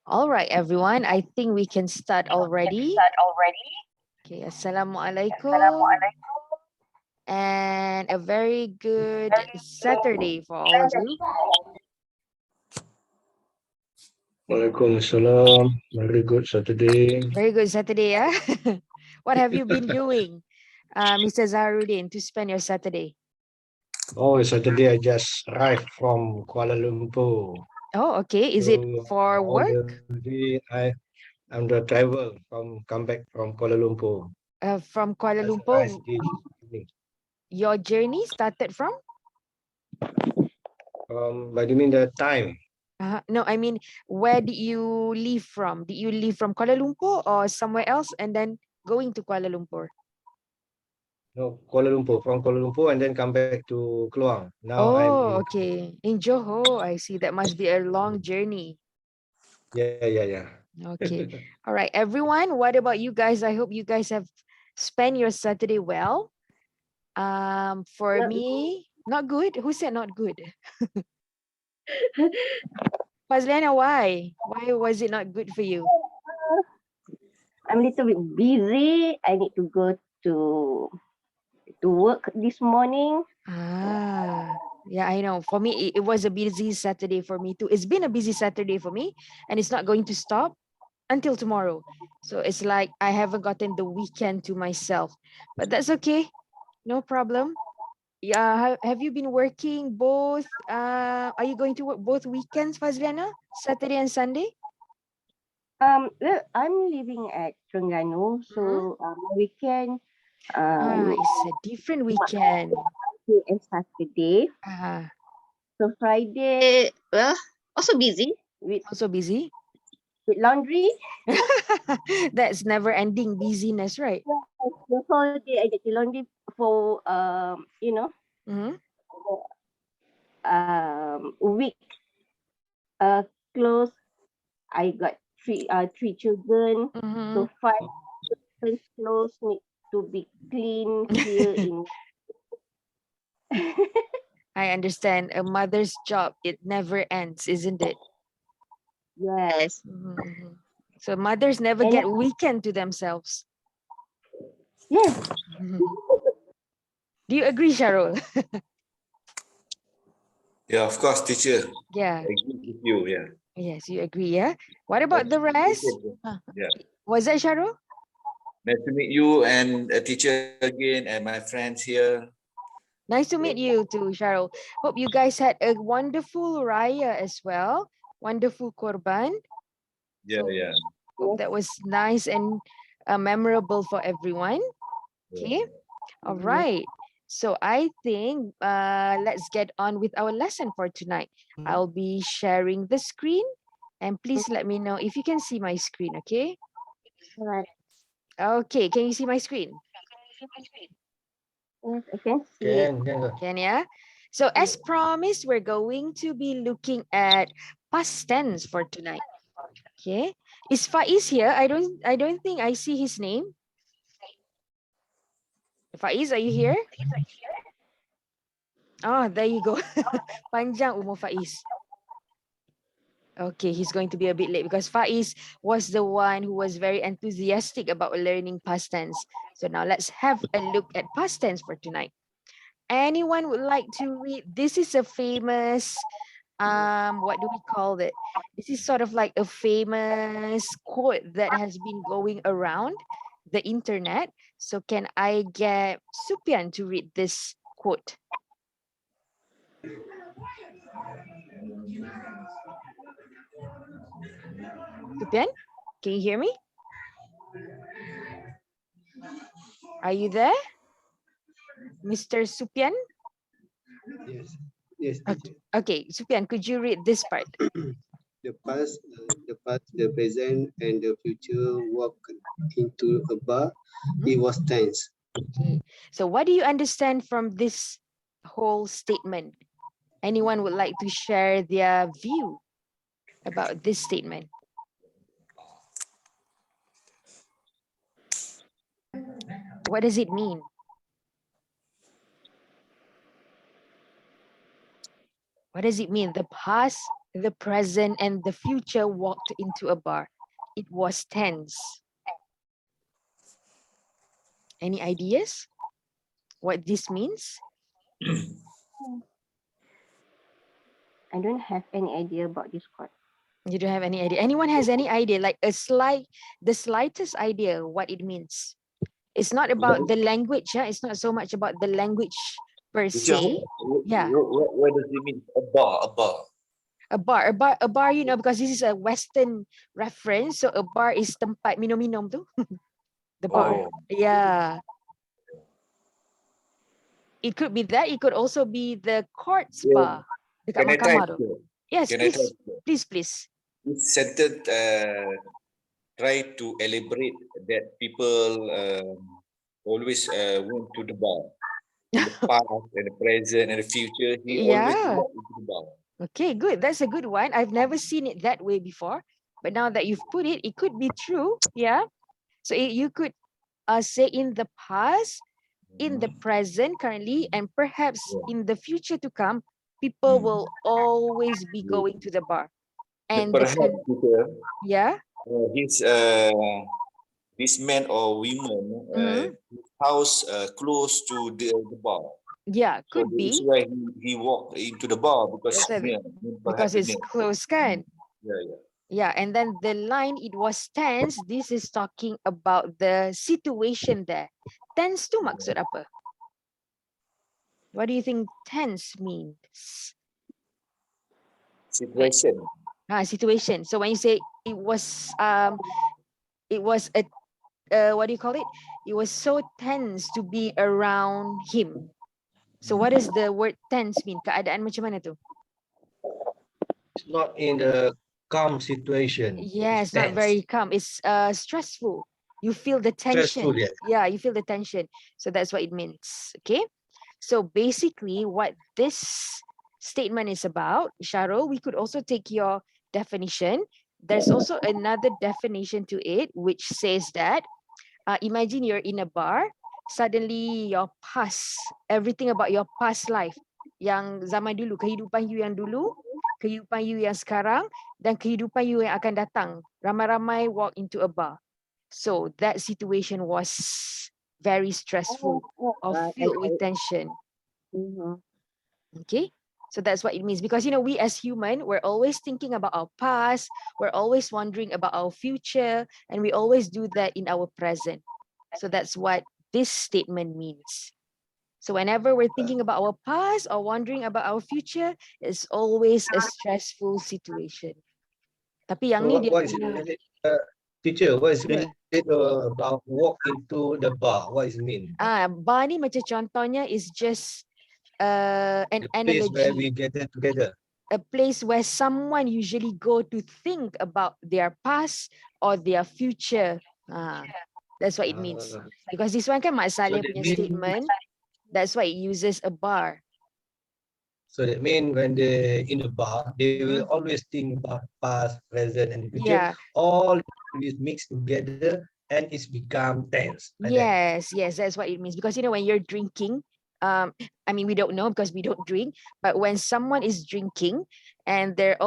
All right, everyone. I think we can start already. Okay, Assalamualaikum. And a very good Saturday for all of you. Waalaikumsalam. Very good Saturday. Very good Saturday, yeah? What have you been doing, Mr. Zaharudin, to spend your Saturday? Oh, Saturday I just arrived from Kuala Lumpur. Oh, okay. Is it So for all the work? day I'm the travel from come back from Kuala Lumpur. From Kuala Just Lumpur, arrived this evening. your journey started from? But you mean the time? No, I mean, where did you leave from? Did you leave from Kuala Lumpur or somewhere else and then going to Kuala Lumpur? No, Kuala Lumpur, from Kuala Lumpur and then come back to Kluang. Now I'm Oh, in. okay. In Johor, I see. That must be a long journey. Yeah. Okay. All right, everyone. What about you guys? I hope you guys have spent your Saturday well. For me, not good. Who said not good? Fazliana, why? Why was it not good for you? I'm a little bit busy. I need to go to work this morning. Yeah, I know. For me, it was a busy Saturday for me too. It's been a busy Saturday for me, and it's not going to stop until tomorrow. So it's like I haven't gotten the weekend to myself, but that's okay. No problem. Yeah, have you been working both? Are you going to work both weekends, Fazliana? Saturday and Sunday? Well, I'm living at Terengganu, so weekend It's a different weekend. Friday and Saturday. Ah, So Friday, well, also busy also busy. with laundry. That's never ending busyness, right? The whole day I get the laundry for Mm-hmm. week clothes. I got three children, Mm-hmm. so 5 clothes need to be clean here in. I understand. A mother's job, it never ends, isn't it? Yes. Mhm. So mothers never And get weekend to themselves. yes, Mhm. Do you agree, Sharul? Yeah, of course, teacher. Yeah. I agree with you. Yeah. Yes, you agree, yeah? What about the rest? Yeah. Was that Sharul? Nice to meet you and a teacher again and my friends here. Nice to meet you too, Sharul. Hope you guys had a wonderful Raya as well. Wonderful Korban. Yeah. Hope that was nice and memorable for everyone. Okay. All right. So I think let's get on with our lesson for tonight. I'll be sharing the screen and please let me know if you can see my screen, okay? right. Okay, can you see my screen? Yes, I can see it. Can. Can ya? So as promised, we're going to be looking at past tense for tonight. Okay. Is Faiz here? I don't think I see his name. Faiz, are you here? Oh, there you go. Panjang umur Faiz. Okay, he's going to be a bit late because Faiz was the one who was very enthusiastic about learning past tense. So now let's have a look at past tense for tonight. Anyone would like to read? This is a famous, what do we call it? This is sort of like a famous quote that has been going around the internet. So can I get Supian to read this quote? Supian, can you hear me? Are you there? Mr. Supian? Yes, teacher. Okay, Supian, could you read this part? The past, the present, and the future walk into a bar. It was tense. Okay, so what do you understand from this whole statement? Anyone would like to share their view about this statement? What does it mean? What does it mean? The past, the present and the future walked into a bar. It was tense. Any ideas what this means? I don't have any idea about this chord. You don't have any idea. Anyone has any idea, like the slightest idea what it means? It's not about the language. Yeah? It's not so much about the language per Teacher, se. Yeah. what does it mean? A bar, a bar. A bar, you know, because this is a Western reference. So a bar is tempat minum-minum tu. The bar. Oh, Yeah. It could be that. It could also be the court yeah. spa. Dekat Can I try? mahkamah tu. Teacher? Yes, Can I try? please, please. This sentence try to elaborate that people always went to the bar. In the past and the present and the future, he always Yeah. walk into the bar. Okay, good. That's a good one. I've never seen it that way before. But now that you've put it, it could be true. Yeah. So you could say in the past, in the present currently, and perhaps Yeah. in the future to come, people Mm. will always be going to the bar. And the Perhaps teacher, yeah. his this man or woman his house close to the bar. Yeah, So could that is be why he walked into the bar because That's near, because perhaps it's near. close kan. Yeah, yeah. Yeah, and then the line, it was tense. This is talking about the situation there. Tense tu maksud apa? What do you think tense means? Situation. Situation. So when you say it was a what do you call it? It was so tense to be around him. So what does the word tense mean? Keadaan macam mana tu? It's not in a calm situation. Yeah, It's it's not tense. very calm. It's stressful. You feel the tension. Stressful, yeah. Yeah, you feel the tension. So that's what it means. Okay. So basically, what this statement is about, Sharo, we could also take your definition. There's also another definition to it, which says that imagine you're in a bar, suddenly your past, everything about your past life, yang zaman dulu, kehidupan you yang dulu, kehidupan you yang sekarang, dan kehidupan you yang akan datang. Ramai-ramai walk into a bar. So that situation was very stressful or filled with tension. Okay. So that's what it means. Because, you know, we as human, we're always thinking about our past. We're always wondering about our future. And we always do that in our present. So that's what this statement means. So whenever we're thinking about our past or wondering about our future, it's always a stressful situation. Tapi yang ni So dia what is punya, related, teacher, what is related about walk into the bar? What is it mean? bar ni macam contohnya is just an The place where analogy. we gather together. A place where someone usually go to think about their past or their future. That's what it means. Because this one kan Mak Saleh that punya mean- statement. That's why it uses a bar. So that means when they in the bar, they will always think about past, present, and future. Yeah. All is mixed together and it's become tense. Like that. Yes, that's what it means. Because, you know, when you're drinking, I mean, we don't know because we don't drink, but when someone is drinking and their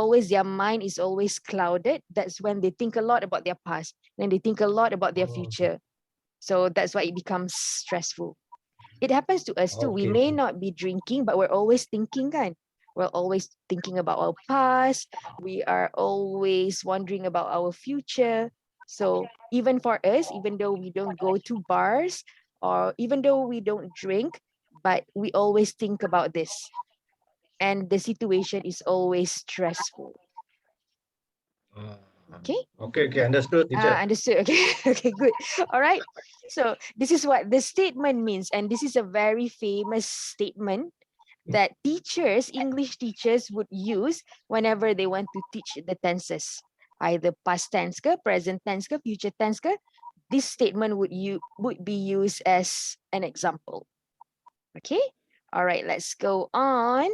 mind is always clouded, that's when they think a lot about their past, then they think a lot about their future. So that's why it becomes stressful. It happens to us too. We Okay. may not be drinking, but we're always thinking, kan? We're always thinking about our past. We are always wondering about our future. So even for us, even though we don't go to bars or even though we don't drink, but we always think about this. And the situation is always stressful. Okay. Okay, understood, teacher. Understood. Okay. Okay, good. All right. So this is what the statement means. And this is a very famous statement that teachers, English teachers would use whenever they want to teach the tenses. Either past tense ke, present tense ke, future tense ke. This statement would be used as an example. Okay. All right, let's go on.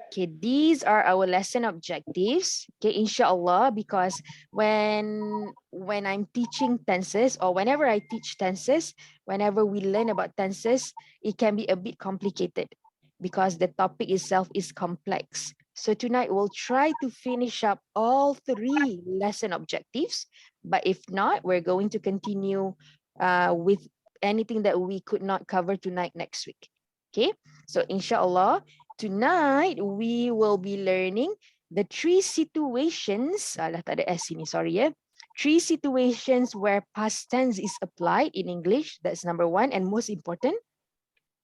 Okay, these are our lesson objectives. Okay, inshallah, because when I'm teaching tenses or whenever I teach tenses, whenever we learn about tenses, it can be a bit complicated because the topic itself is complex. So tonight we'll try to finish up all 3 lesson objectives. But if not, we're going to continue with anything that we could not cover tonight next week. Okay, so inshallah, tonight we will be learning the 3 situations. Alah, tak ada S ini, sorry ya. 3 situations where past tense is applied in English. That's number 1 and most important.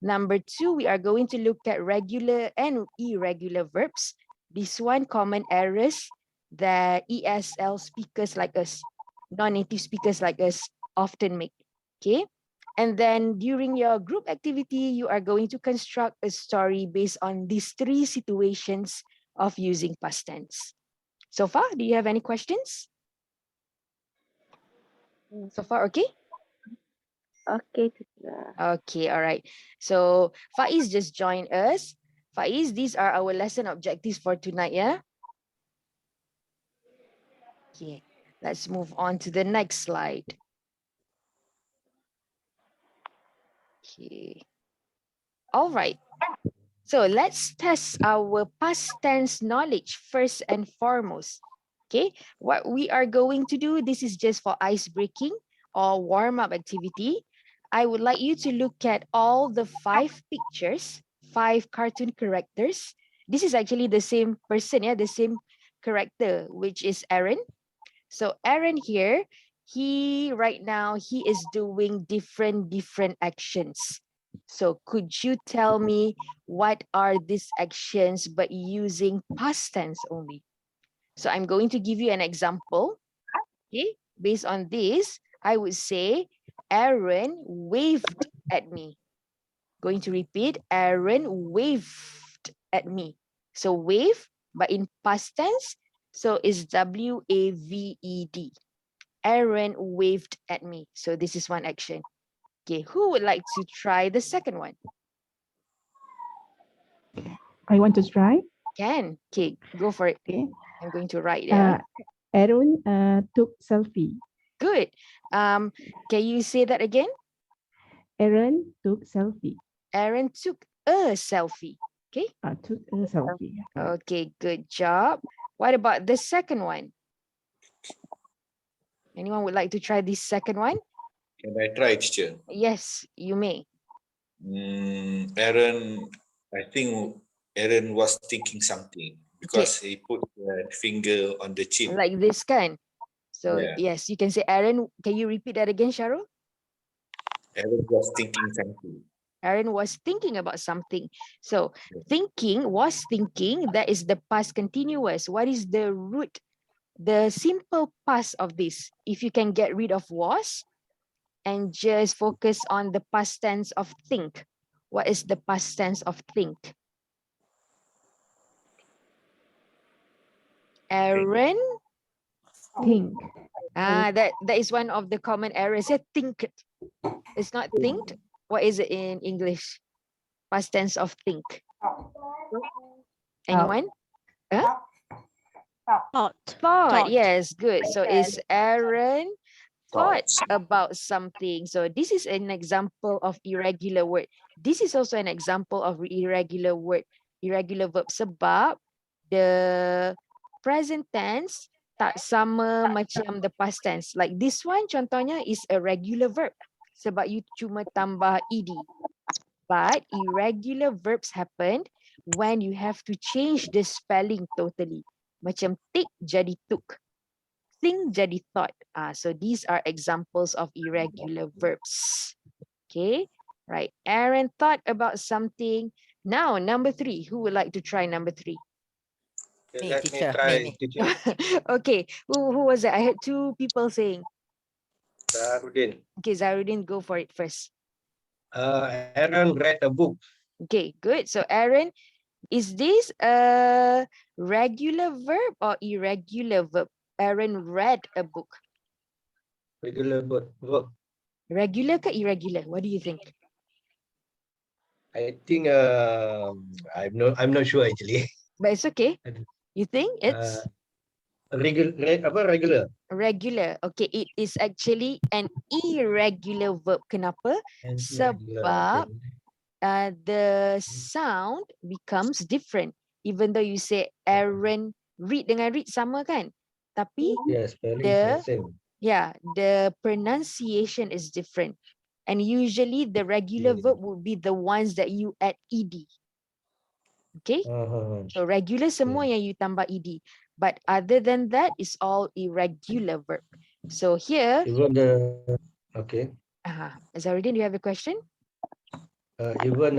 Number 2, we are going to look at regular and irregular verbs. This one, common errors that ESL speakers like us, non-native speakers like us, often make. Okay. And then during your group activity, you are going to construct a story based on these 3 situations of using past tense. So far, do you have any questions? So far, okay? Okay, teacher. Okay, all right. So Faiz just joined us. Faiz, these are our lesson objectives for tonight, yeah? Okay, let's move on to the next slide. Okay. All right. So let's test our past tense knowledge first and foremost. Okay, what we are going to do, this is just for ice breaking or warm-up activity. I would like you to look at all the 5 pictures, 5 cartoon characters. This is actually the same person, yeah, the same character, which is Aaron. So Aaron here, right now, he is doing different actions. So could you tell me what are these actions but using past tense only? So I'm going to give you an example. Okay, based on this, I would say Aaron waved at me. Going to repeat, Aaron waved at me. So wave, but in past tense, so it's W-A-V-E-D. Aaron waved at me. So this is one action. Okay, who would like to try the second one? I want to try. Can. Okay, go for it. Okay. I'm going to write there. Aaron took selfie. Good. Can you say that again? Aaron took selfie. Aaron took a selfie. Okay. Took a selfie. Okay, good job. What about the second one? Anyone would like to try this second one? Can I try, teacher? Yes, you may. Aaron, I think Aaron was thinking something because he put the finger on the chin. Like this kind. So Yeah. yes, you can say Aaron. Can you repeat that again, Shahrul? Aaron was thinking something. Aaron was thinking about something. So thinking, was thinking, that is the past continuous. What is the root, the simple past of this? If you can get rid of was and just focus on the past tense of think. What is the past tense of think? Aaron? Think. That is one of the common errors. Yeah, think. It's not think. What is it in English? Past tense of think. Anyone? Thought. Thought. Yes, good. So is Aaron thought Thoughts. about something? So this is an example of irregular word. This is also an example of irregular word, irregular verb. Sebab the present tense tak sama macam the past tense. Like this one contohnya is a regular verb. Sebab you cuma tambah ed. But irregular verbs happen when you have to change the spelling totally. Macam take jadi took. Think jadi thought. So these are examples of irregular verbs. Okay, right. Aaron thought about something. Now, number 3. Who would like to try number 3? Okay, Me, let me teacher, try, me. teacher. Okay, who was it? I heard 2 people saying. Darudin. Okay, Zaruddin, go for it first. Aaron read a book. Okay, good. So Aaron, is this a regular verb or irregular verb? Aaron read a book. Regular verb. Regular ke irregular? What do you think? I think I'm not sure actually. But it's okay. You think it's Regular. regular? Okay, it is actually an irregular verb. Kenapa? Regular. Sebab the sound becomes different. even though you say Aaron read dengan read sama kan? Tapi Yes, spelling is the the same. the pronunciation is different. And usually the regular Yeah. verb would be the ones that you add ed. Okay? So regular semua yang you tambah ed. But other than that, it's all irregular verb. So here, Even the okay. Azharuddin, do you have a question? Even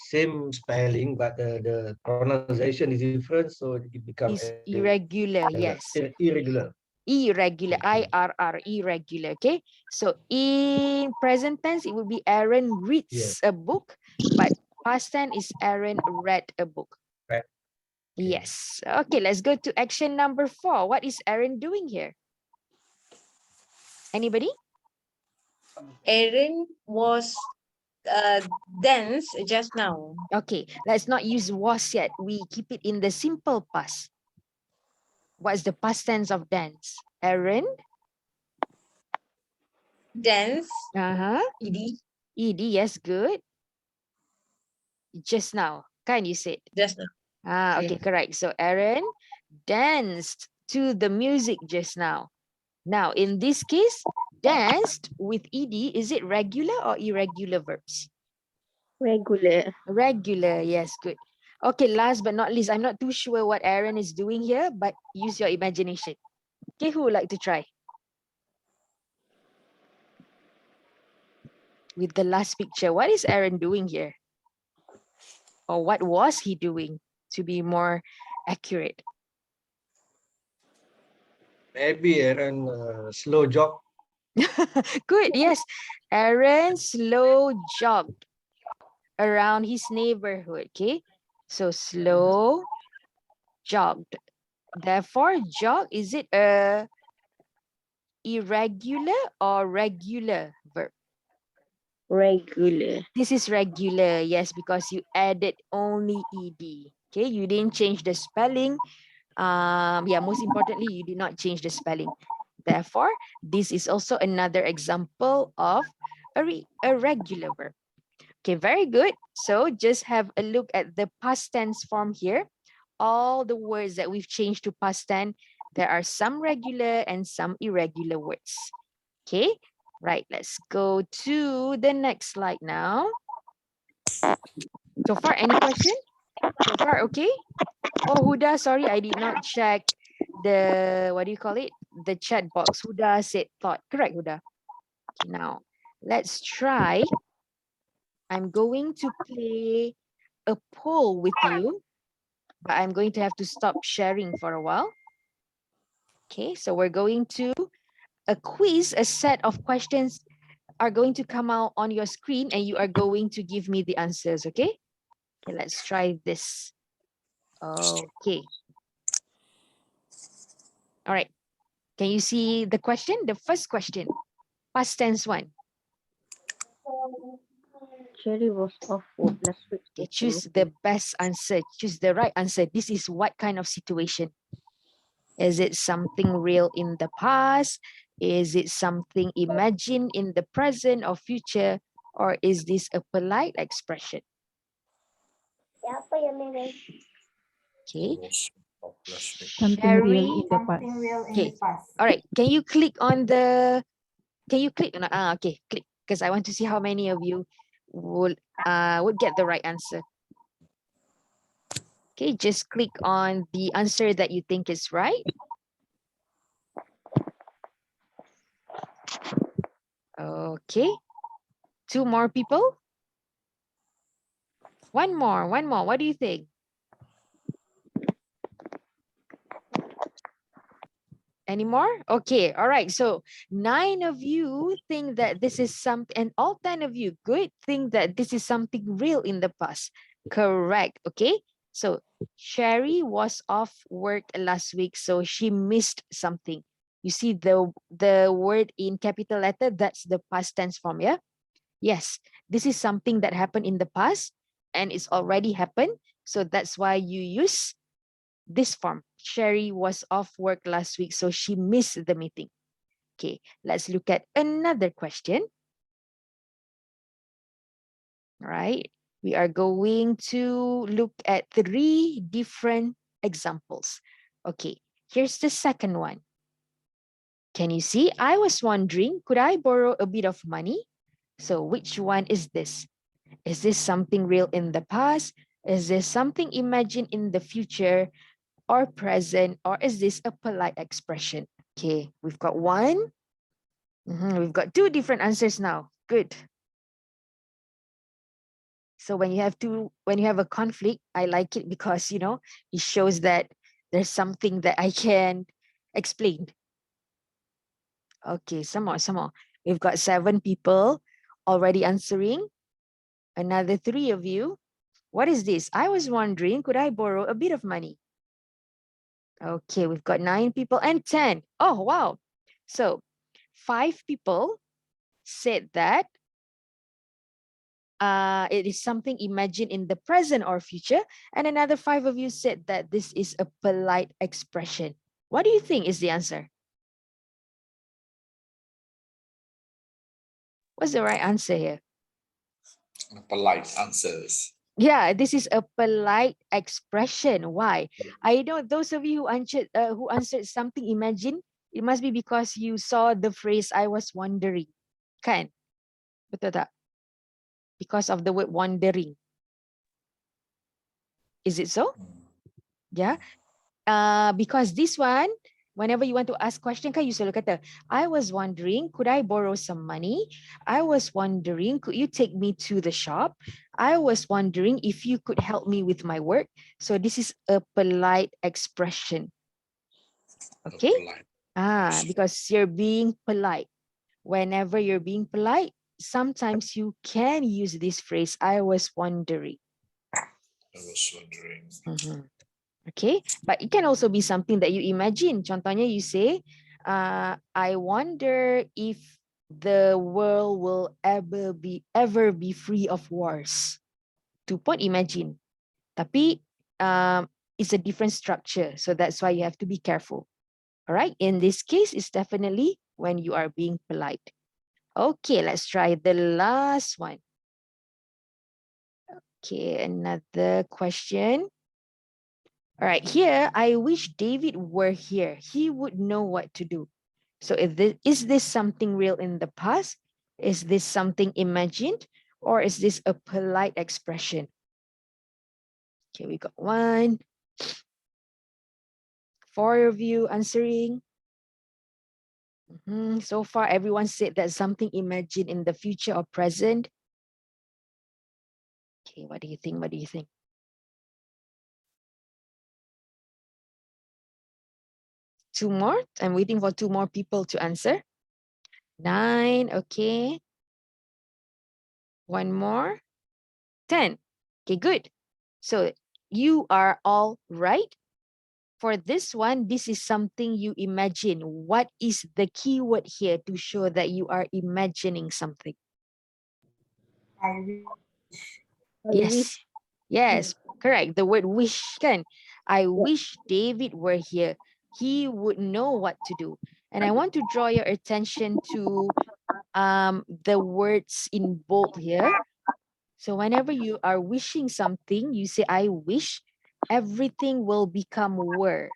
same spelling, but the pronunciation is different, so it becomes Is irregular, yes. irregular. Irregular, Okay. IRR, irregular, okay? So in present tense, it would be Aaron reads a book, but past tense is Aaron read a book. Right. Yes. Okay, let's go to action number 4. What is Aaron doing here? Anybody? Aaron was dance just now. Okay, let's not use was yet. We keep it in the simple past. What is the past tense of dance? Aaron? Dance, Uh-huh. ed, Ed, yes, good. Just now, can you say? just now. Okay, correct. So Aaron danced to the music just now. Now, in this case, danced with ed, is it regular or irregular verbs? Regular. Regular, yes, good. Okay, last but not least, I'm not too sure what Aaron is doing here, but use your imagination. Okay, who would like to try? With the last picture, what is Aaron doing here? Or what was he doing, to be more accurate? Maybe Aaron slow jog. Good, yes. Aaron slow jogged around his neighborhood, okay? So slow jogged. Therefore, jog, is it a irregular or regular verb? Regular. This is regular, yes, because you added only ed. Okay, you didn't change the spelling. Yeah, most importantly, you did not change the spelling. Therefore, this is also another example of a regular verb. Okay, very good. So just have a look at the past tense form here. All the words that we've changed to past tense, there are some regular and some irregular words. Okay, right, let's go to the next slide now. So far, any question? So far, okay? Oh, Huda, sorry, I did not check the, what do you call it? The chat box. Huda said thought. Correct, Huda. Okay, now, let's try. I'm going to play a poll with you, but I'm going to have to stop sharing for a while. Okay, so we're going to a quiz, a set of questions are going to come out on your screen and you are going to give me the answers, okay? Okay, let's try this. Okay. All right. Can you see the question? The first question, past tense one. Cherry was off work last week. Okay, choose the best answer. Choose the right answer. This is what kind of situation? Is it something real in the past? Is it something imagined in the present or future? Or is this a polite expression? Okay. Something real Sherry. in the past. Okay. All right. Can you click on the? Can you click on? Okay. Click, because I want to see how many of you would get the right answer. Okay. Just click on the answer that you think is right. Okay. 2 more people. One more. What do you think? Any more? Okay, all right. So 9 of you think that this is something, and all 10 of you good think that this is something real in the past. Correct. Okay. So Sherry was off work last week, so she missed something. You see the word in capital letter, that's the past tense form, yeah? Yes, this is something that happened in the past and it's already happened. So that's why you use this form. Sherry was off work last week, so she missed the meeting. Okay, let's look at another question. All right. We are going to look at 3 different examples. Okay, here's the second one. Can you see? I was wondering, could I borrow a bit of money? So which one is this? Is this something real in the past? Is this something imagined in the future or present? Or is this a polite expression? Okay, we've got one. We've got 2 different answers now. Good. So when you have a conflict, I like it because, it shows that there's something that I can explain. Okay, some more. We've got 7 people already answering. Another 3 of you. What is this? I was wondering, could I borrow a bit of money? Okay, we've got 9 people and 10. Oh, wow. So 5 people said that it is something imagined in the present or future. And another 5 of you said that this is a polite expression. What do you think is the answer? What's the right answer here? Polite answers. Yeah, this is a polite expression. Why? I know those of you who answered something imagined, it must be because you saw the phrase I was wondering. Kan? Betul tak? Because of the word wondering. Is it so? Yeah. Because this one, whenever you want to ask question, kan you selalu kata, I was wondering, could I borrow some money? I was wondering, could you take me to the shop? I was wondering if you could help me with my work. So this is a polite expression. Okay? Because you're being polite. Whenever you're being polite, sometimes you can use this phrase, I was wondering. I was wondering. Okay, but it can also be something that you imagine. Contohnya, you say, I wonder if the world will ever be free of wars. Tu pun imagine. Tapi it's a different structure. So that's why you have to be careful. All right, in this case, it's definitely when you are being polite. Okay, let's try the last one. Okay, another question. All right, here, I wish David were here. He would know what to do. So is this something real in the past? Is this something imagined? Or is this a polite expression? Okay, we got 1. 4 of you answering. So far, everyone said that something imagined in the future or present. Okay, what do you think? What do you think? Two more. I'm waiting for 2 more people to answer. 9, okay. 1 more. 10. Okay, good. So you are all right. For this one, this is something you imagine. What is the key word here to show that you are imagining something? Yes. Yes, correct. The word wish kan. I wish David were here. He would know what to do. And I want to draw your attention to the words in bold here. So whenever you are wishing something, you say, I wish, everything will become were.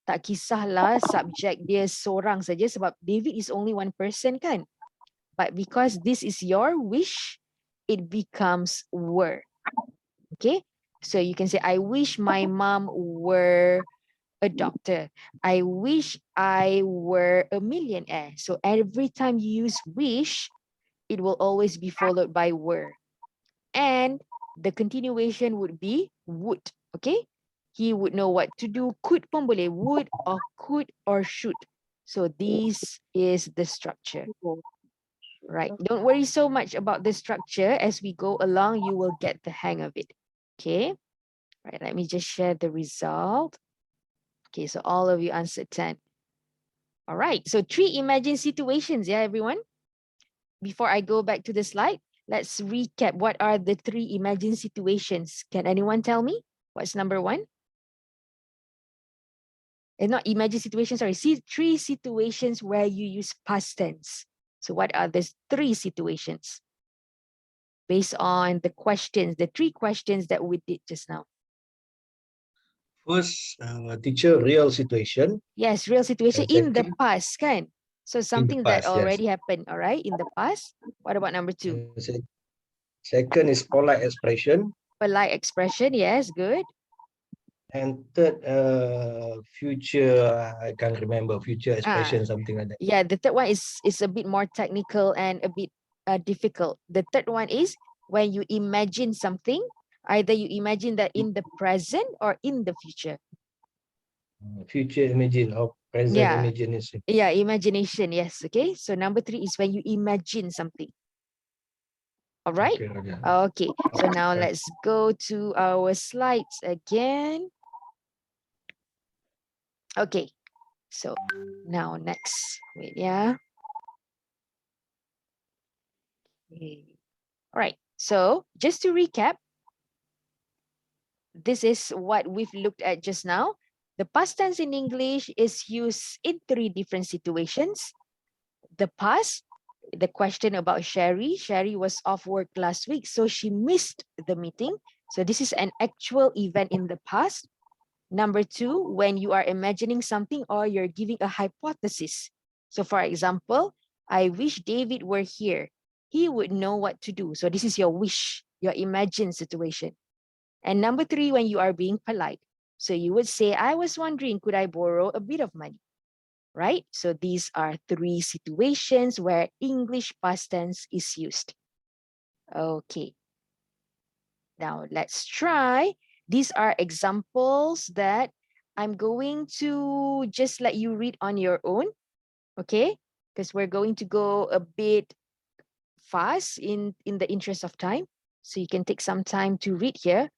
Tak kisahlah subjek dia seorang saja sebab David is only one person kan. But because this is your wish, it becomes were. Okay, so you can say, I wish my mom were a doctor. I wish I were a millionaire. So every time you use wish, it will always be followed by were. And the continuation would be would. Okay, he would know what to do. Could pun boleh, would or could or should. So this is the structure. Right, don't worry so much about the structure. As we go along, you will get the hang of it. Okay, right, let me just share the result. Okay, so all of you answered 10. All right, so 3 imagined situations, yeah, everyone? Before I go back to the slide, let's recap. What are the 3 imagined situations? Can anyone tell me? What's number 1? Not imagined situations, sorry. See, 3 situations where you use past tense. So what are the 3 situations? based on the questions, the 3 questions that we did just now? First, teacher, real situation. Yes, real situation And in the second, past, kan? So in the something that past, yes. already happened, all right, in the past. What about number 2? And second is polite expression. Polite expression, yes, good. And third, future, I can't remember, future Ah, expression, something like that. yeah, the third one is a bit more technical and a bit difficult. The third one is when you imagine something, either you imagine that in the present or in the future. Future imagine or present Yeah. imagination. Yeah, imagination, yes. Okay, so number 3 is when you imagine something. All right. Okay, Raja. Okay, so now Right. let's go to our slides again. Okay, so now next, wait, yeah. Okay. All right, so just to recap, this is what we've looked at just now. The past tense in English is used in 3 different situations. The past, the question about Sherry. Sherry was off work last week, so she missed the meeting. So this is an actual event in the past. Number 2, when you are imagining something or you're giving a hypothesis. So for example, I wish David were here. He would know what to do. So this is your wish, your imagined situation. And number 3, when you are being polite. So you would say, I was wondering, could I borrow a bit of money? Right? So these are 3 situations where English past tense is used. Okay. Now let's try. These are examples that I'm going to just let you read on your own. Okay? Because we're going to go a bit fast in the interest of time. So you can take some time to read here.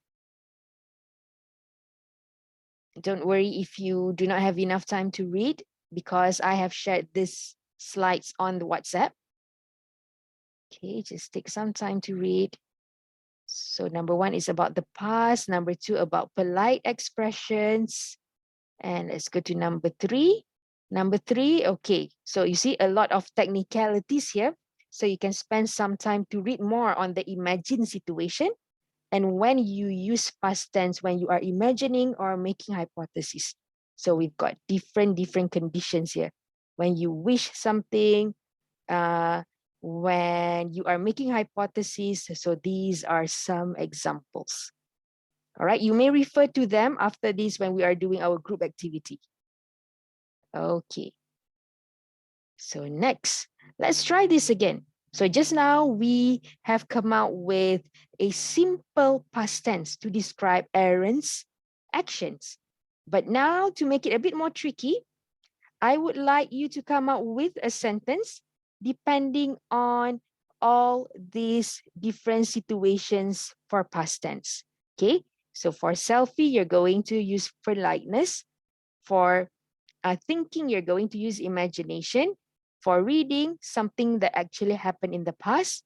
Don't worry if you do not have enough time to read because I have shared these slides on the WhatsApp. Okay, just take some time to read. So number 1 is about the past. Number 2 about polite expressions. And let's go to number 3. Number 3, okay. So you see a lot of technicalities here. So you can spend some time to read more on the imagined situation. And when you use past tense, when you are imagining or making hypotheses. So we've got different conditions here. When you wish something, when you are making hypotheses. So these are some examples. All right, you may refer to them after this when we are doing our group activity. Okay. So next, let's try this again. So just now we have come out with a simple past tense to describe Aaron's actions. But now to make it a bit more tricky, I would like you to come up with a sentence depending on all these different situations for past tense. Okay, so for selfie, you're going to use politeness. For thinking, you're going to use imagination. For reading, something that actually happened in the past.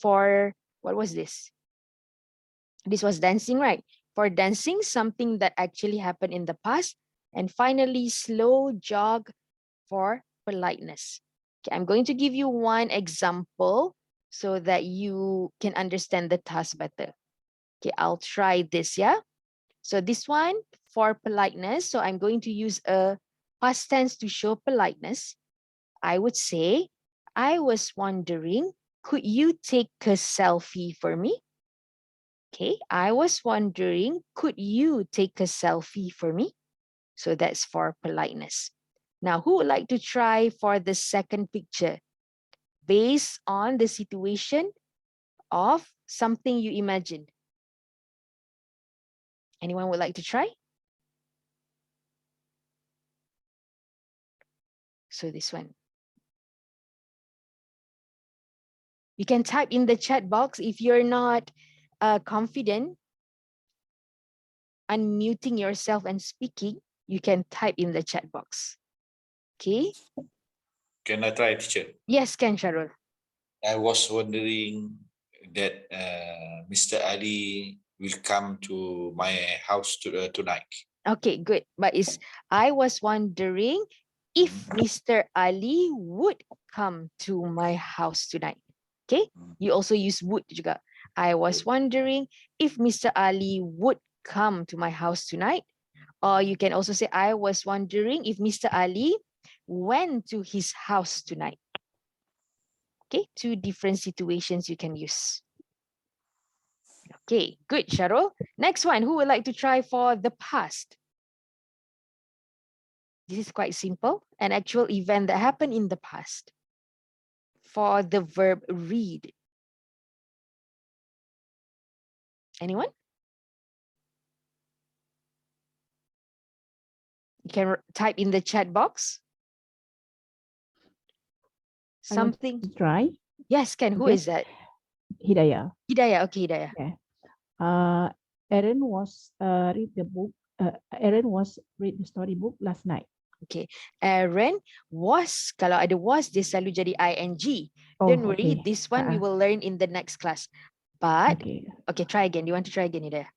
For, what was this? This was dancing, right? For dancing, something that actually happened in the past. And finally, slow jog for politeness. Okay, I'm going to give you one example so that you can understand the task better. Okay, I'll try this, yeah? So this one for politeness. So I'm going to use a past tense to show politeness. I would say, I was wondering, could you take a selfie for me? Okay, I was wondering, could you take a selfie for me? So that's for politeness. Now, who would like to try for the second picture? Based on the situation of something you imagined. Anyone would like to try? So this one. You can type in the chat box if you're not confident unmuting yourself and speaking. You can type in the chat box. Okay. Can I try, teacher? Yes, Ken Sharul. I was wondering that Mr. Ali will come to my house tonight. Okay, good. But I was wondering if Mr. Ali would come to my house tonight. Okay. You also use would juga. I was wondering if Mr. Ali would come to my house tonight. Or you can also say, I was wondering if Mr. Ali went to his house tonight. Okay, two different situations you can use. Okay, good, Sharul. Next one, who would like to try for the past? This is quite simple, an actual event that happened in the past. For the verb read. Anyone? You can type in the chat box. I want Something. to try. Yes, Ken, who Okay. is that? Hidayah. Hidayah, okay, Hidayah. Yeah. Aaron was read the book. Aaron was read the storybook last night. Okay, Aaron was, kalau ada was, dia selalu jadi ing. Oh, Don't worry, okay. this one we will learn in the next class. But, Okay. okay, try again. Do you want to try again, Hidayah?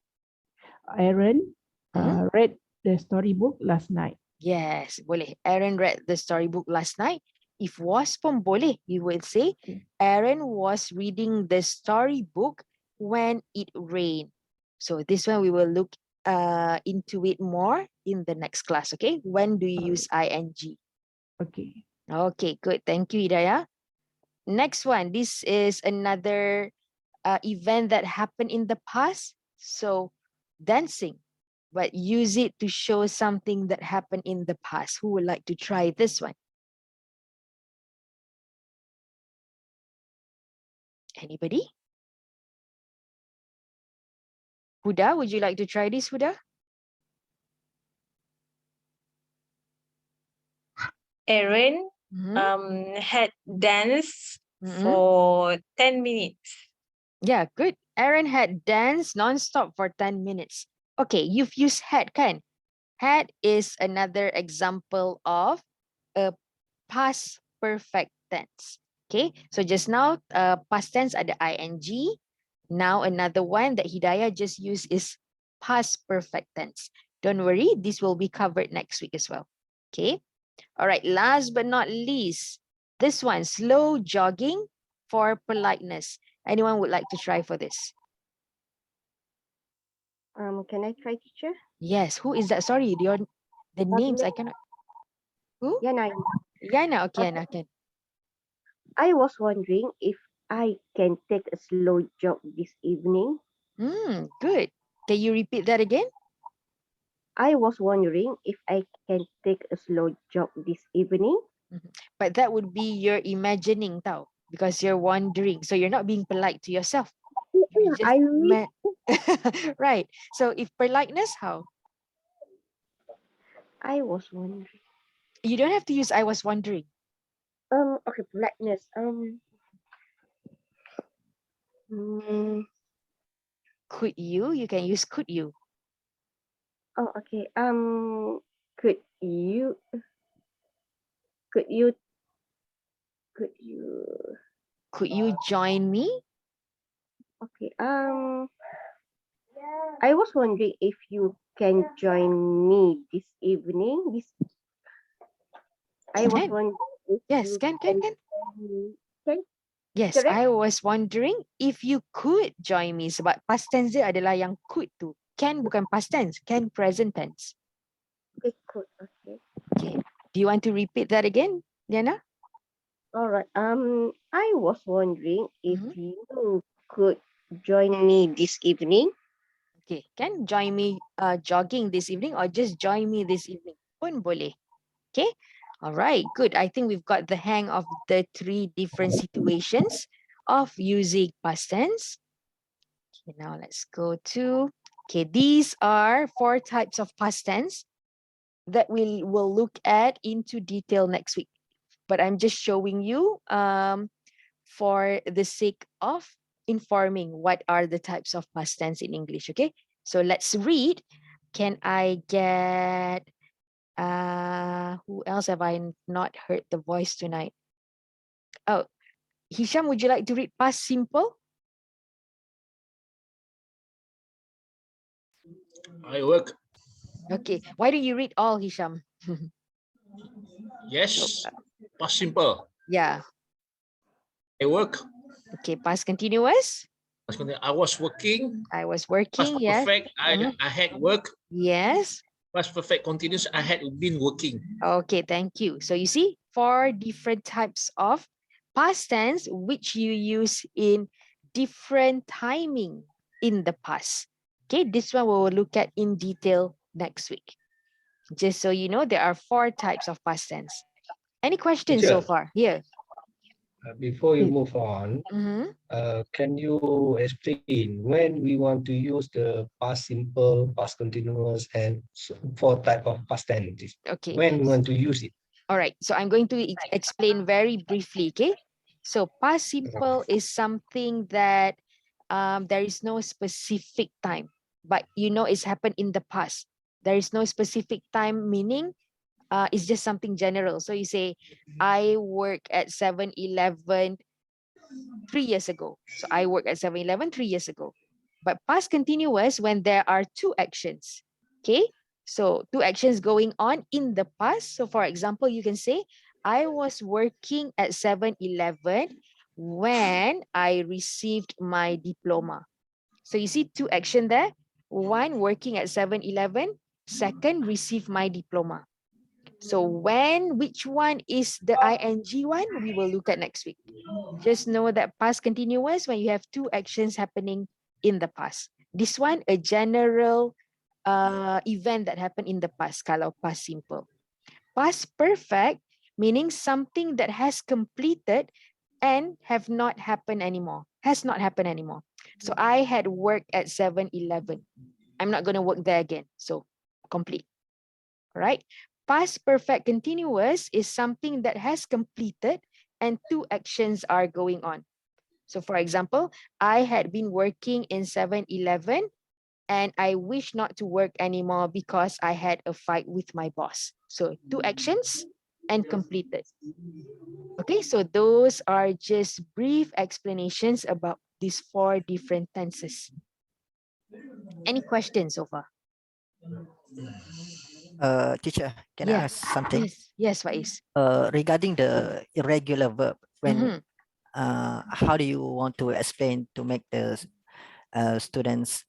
Aaron Mhm. read the storybook last night. Yes, boleh. Aaron read the storybook last night. If was pun boleh, you will say, Okay. Aaron was reading the storybook when it rained. So this one we will look into it more in the next class, okay? When do you use ing? Okay. Okay, good. Thank you, Hidayah. Next one, this is another event that happened in the past. So dancing, but use it to show something that happened in the past. Who would like to try this one? Anybody? Huda, would you like to try this, Huda? Aaron had danced for 10 minutes. Yeah, good. Aaron had danced non-stop for 10 minutes. Okay, you've used had, kan? Had is another example of a past perfect tense. Okay, so just now past tense ada ing. Now another one that Hidayah just used is past perfect tense. Don't worry, this will be covered next week as well. Okay, all right, last but not least, this one, slow jogging for politeness. Anyone would like to try for this? Can I try, teacher? Yes, who is that? Sorry, the names I cannot. Who? Yana. Yana, okay, Okay. Yana, can. I was wondering if I can take a slow jog this evening. Good. Can you repeat that again? I was wondering if I can take a slow jog this evening. But that would be your imagining, tau, because you're wondering. So you're not being polite to yourself. You just I read. right. So if politeness, how? I was wondering. You don't have to use I was wondering. Okay, politeness. Mm, Could you? You can use could you. oh, okay. Could you? Could you? Could you? Could you join me? Okay. I was wondering if you can join me this evening. I was Can. wondering if Yes, you can. can. Yes, Correct? I was wondering if you could join me. Sebab past tense dia adalah yang could tu. Can bukan past tense, can present tense. Okay, cool. Okay. Okay. Do you want to repeat that again, Diana? All right. I was wondering if you could join me this evening. Okay, can join me jogging this evening or just join me this evening pun boleh. Okay, all right, good. I think we've got the hang of the three different situations of using past tense. Okay, now let's go to, okay, these are 4 types of past tense that we will look at into detail next week. But I'm just showing you for the sake of informing what are the types of past tense in English, okay? So let's read. Can I get, who else have I not heard the voice tonight? Oh, Hisham, would you like to read past simple? I work. Okay, why do you read all, Hisham? Yes. Past simple. Yeah, I work. okay, past continuous? I was working. I was Past working, yes. perfect, I had work. Yes. Past perfect continuous, I had been working. Okay, thank you. So you see, 4 different types of past tense which you use in different timing in the past. Okay, this one we will look at in detail next week. Just so you know, there are 4 types of past tense. Any questions so Teacher, far? Here. before you move on, Mhm. can you explain when we want to use the past simple, past continuous, and 4 type of past tense? Okay. When we want to use it? All right. So I'm going to explain very briefly. Okay. So past simple is something that there is no specific time, but you know it's happened in the past. There is no specific time, meaning it's just something general. So you say, I work at 7-Eleven 3 years ago. So I work at 7-Eleven 3 years ago. But past continuous when there are 2 actions. Okay. So 2 actions going on in the past. So for example, you can say, I was working at 7-Eleven when I received my diploma. So you see 2 action there. One, working at 7-Eleven. Second, receive my diploma. So which one is the ing one? We will look at next week. Just know that past continuous when you have 2 actions happening in the past. This one, a general event that happened in the past, kalau past simple. Past perfect, meaning something that has completed and have not happened anymore, has not happened anymore. So I had worked at 7-Eleven. I'm not going to work there again. So complete, right? Past perfect continuous is something that has completed and 2 actions are going on. So for example, I had been working in 7-Eleven and I wish not to work anymore because I had a fight with my boss. So 2 actions and completed. Okay, so those are just brief explanations about these 4 different tenses. Any questions so far? Teacher, can I Yeah. ask something? Yes, Faiz. Regarding the irregular verb, when Mhm. how do you want to explain to make the students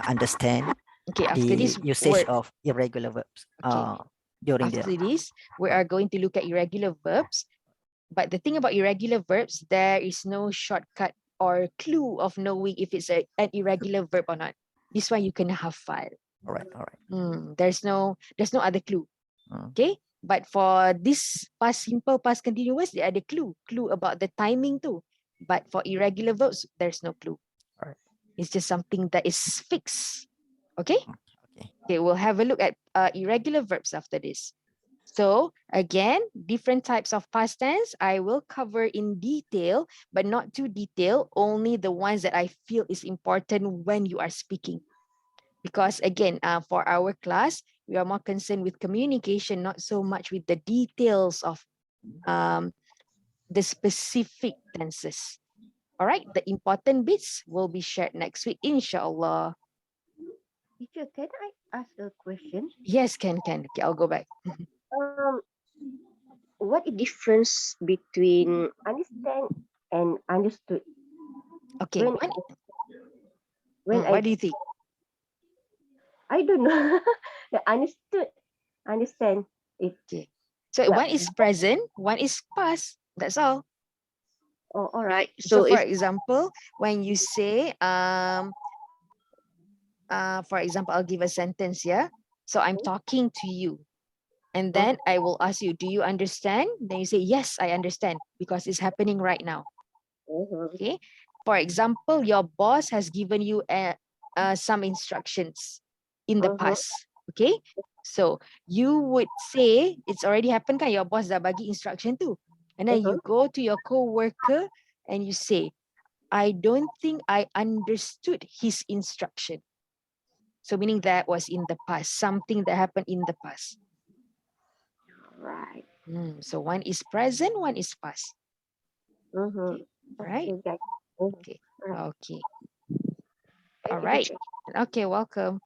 understand Okay, after the this usage word, of irregular verbs okay, during the after this, we are going to look at irregular verbs. But the thing about irregular verbs, there is no shortcut or clue of knowing if it's an irregular verb or not. This one you can have file. all right. There's no other clue. Mm. Okay. But for this past simple, past continuous, there are the clue about the timing too. But for irregular verbs, there's no clue. All right. It's just something that is fixed. Okay. Okay. Okay, we'll have a look at irregular verbs after this. So again, different types of past tense I will cover in detail, but not too detailed, only the ones that I feel is important when you are speaking. Because again, for our class, we are more concerned with communication, not so much with the details of the specific tenses. All right, the important bits will be shared next week, inshallah. Teacher, can I ask a question? Yes, can. Okay, I'll go back. Um, what is difference between understand and understood? Okay, When when what do you think? I don't know. The understood, understand. It Okay, so well, one is present, one is past. That's all. oh, all right. So So for it's example, when you say for example, I'll give a sentence here. So I'm talking to you. And then I will ask you, do you understand? Then you say, yes, I understand because it's happening right now. Okay. For example, your boss has given you some instructions in the past. Okay. So you would say it's already happened, kan? Your boss dah bagi instruction too. And then you go to your co-worker and you say, I don't think I understood his instruction. So meaning that was in the past, something that happened in the past. right. So one is present, one is past. Mm-hmm. Right? Okay. Okay. Right. Okay. Thank All you, right. teacher. Okay, welcome.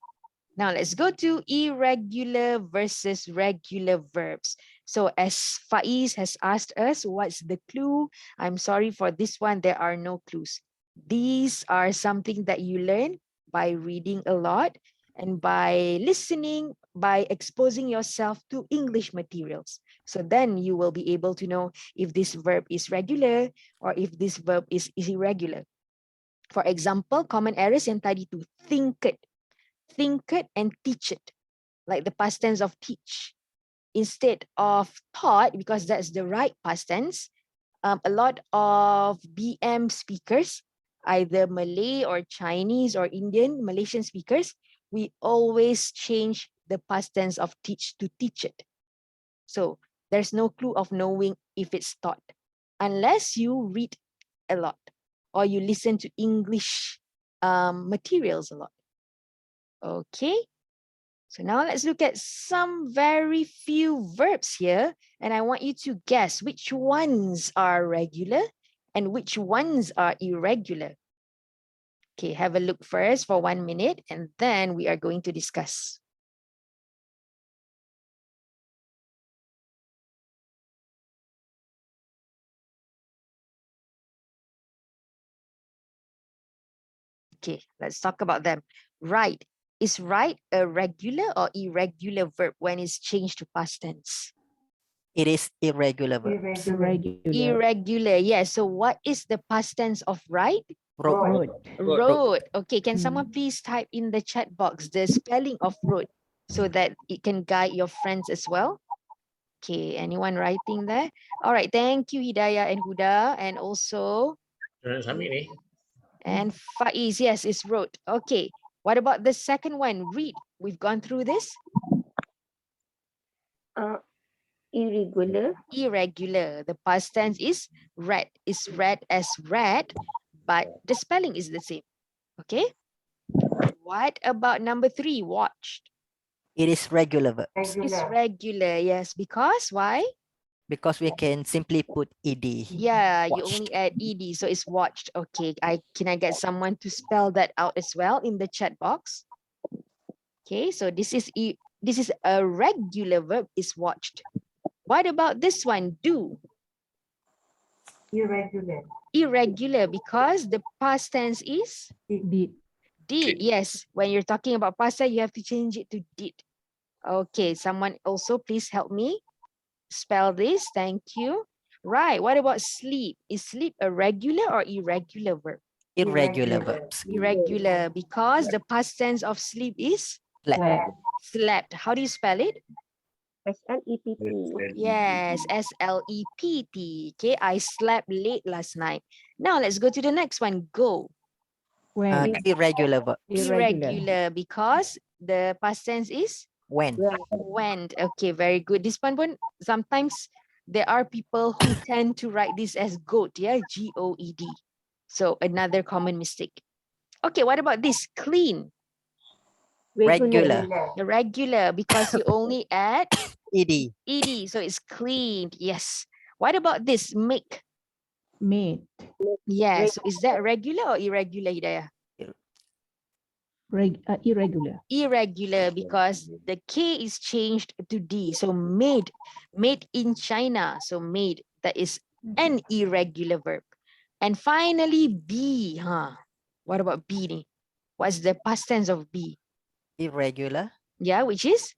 Now let's go to irregular versus regular verbs. So as Faiz has asked us, what's the clue? I'm sorry for this one, there are no clues. These are something that you learn by reading a lot and by listening, by exposing yourself to English materials. So then you will be able to know if this verb is regular or if this verb is irregular. For example, common errors yang tadi tu, think it and teach it, like the past tense of teach. Instead of taught, because that's the right past tense, a lot of BM speakers, either Malay or Chinese or Indian, Malaysian speakers, we always change the past tense of teach to teach it. So there's no clue of knowing if it's taught, unless you read a lot or you listen to English materials a lot. Okay. So now let's look at some very few verbs here. And I want you to guess which ones are regular and which ones are irregular. Okay, have a look first for 1 minute and then we are going to discuss. Okay, let's talk about them. Right. Is right a regular or irregular verb when it's changed to past tense? It is irregular verb. Irregular. Irregular, yes. So what is the past tense of right? Road. Road. Okay, can someone Hmm. please type in the chat box the spelling of road so that it can guide your friends as well? Okay, anyone writing there? All right, thank you Hidayah and Huda, and also Sambil ni. and Faiz. Yes, it's road. Okay, what about the second one? Read. We've gone through this. Irregular. Irregular. The past tense is read. Is read as read, but the spelling is the same. Okay. What about number 3? Watched. It is regular verb It's regular. Yes, because why? because we can simply put ed. Yeah, you Watched. only add ed, so it's watched. Okay, can I get someone to spell that out as well in the chat box? Okay, so this is a regular verb, is watched. What about this one? Do. Irregular. Irregular because the past tense is Did. did. Yes, when you're talking about past tense, you have to change it to did. Okay, someone also please help me spell this. Thank you. Right. What about sleep? Is sleep a regular or irregular verb? Irregular verbs. Irregular because the past tense of sleep is Slept. slept. How do you spell it? SLEPT. Yes, S-L-E-P-T. Okay, I slept late last night. Now let's go to the next one. Go. When. Irregular verbs. Irregular because the past tense is When. went. Okay, very good. This one, sometimes there are people who tend to write this as goat, yeah, G-O-E-D. So another common mistake. Okay, what about this? Clean. Regular. Irregular because you only add ed. ed, so it's cleaned. Yes. What about this? Make. Made. Yes. So is that regular or irregular, Hidayah? Irregular. Irregular because the K is changed to D. So made in China. So made, that is an irregular verb. And finally, be. What about be? Ni? What's the past tense of be? Irregular. Yeah, which is?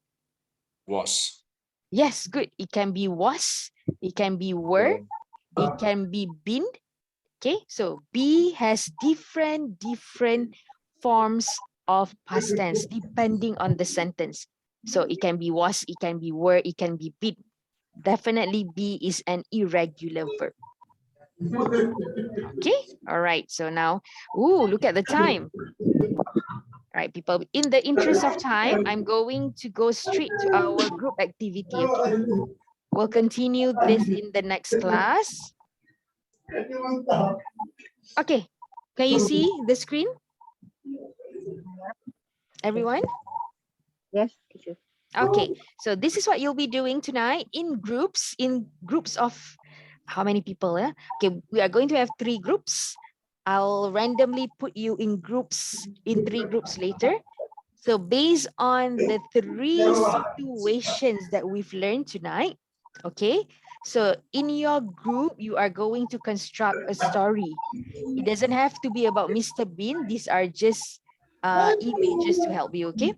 Was. Yes, good. It can be was, it can be were, it can be been. Okay, so be has different forms of past tense depending on the sentence. So it can be was, it can be were, it can be been. Definitely be is an irregular verb. Okay, all right. So now, look at the time. All right, people, in the interest of time, I'm going to go straight to our group activity. Okay, we'll continue this in the next class. Okay, can you see the screen? Everyone? Yes, teacher. Okay, so this is what you'll be doing tonight in groups of how many people? Okay, we are going to have 3 groups. I'll randomly put you in 3 groups later. So based on the 3 situations that we've learned tonight, okay, So in your group, you are going to construct a story. It doesn't have to be about Mr. Bean. These are just images to help you, okay?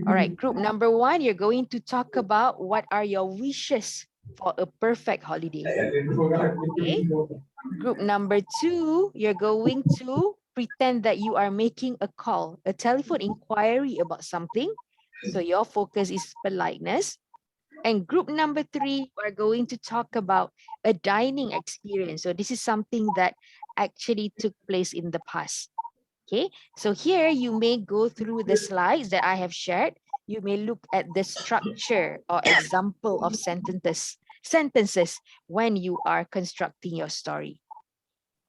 All right, group number 1, you're going to talk about what are your wishes for a perfect holiday. Okay. Group number 2, you're going to pretend that you are making a call, a telephone inquiry about something. So your focus is politeness. And group number 3, we're going to talk about a dining experience. So this is something that actually took place in the past. Okay, so here you may go through the slides that I have shared. You may look at the structure or example of sentences when you are constructing your story.